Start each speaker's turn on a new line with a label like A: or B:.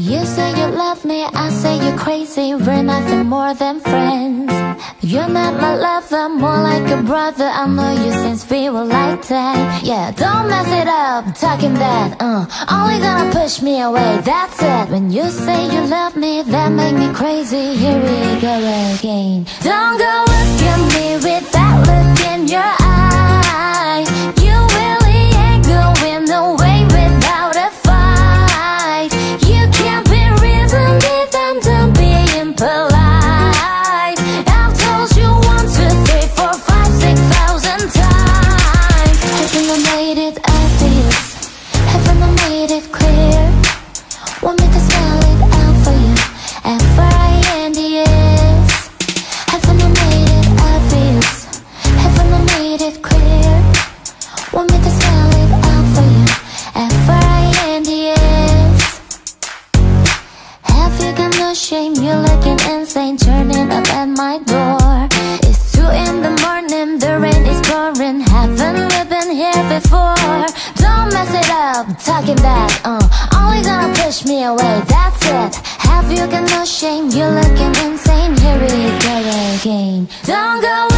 A: You say you love me, I say you're crazy. We're nothing more than friends. You're not my lover, more like a brother. I know you since we were like that. Yeah, don't mess it up, talking that only gonna push me away, that's it. When you say you love me, that make me crazy. Here we go again. Don't go look at me with that look in your eye. You really ain't going away without a fight. You can't be reasoned with them, don't be impolite. I've told you 1, 2, 3, 4, 5, 6,000 times. Haven't I made it obvious? Haven't I made it clear? Want me to spell it out for you? F-R-I-N-D-S. Haven't I made it obvious? Haven't I made it clear? Want me to spell it out for you? F-R-I-N-D-S. Have you got no shame? You're looking insane, turning up at my door. It's 2 in the morning, the rain is pouring. Haven't we been here before? Don't mess it up, talking that only gonna push me away, that's it. Have you got no shame? You're looking insane. Here we go again. Don't go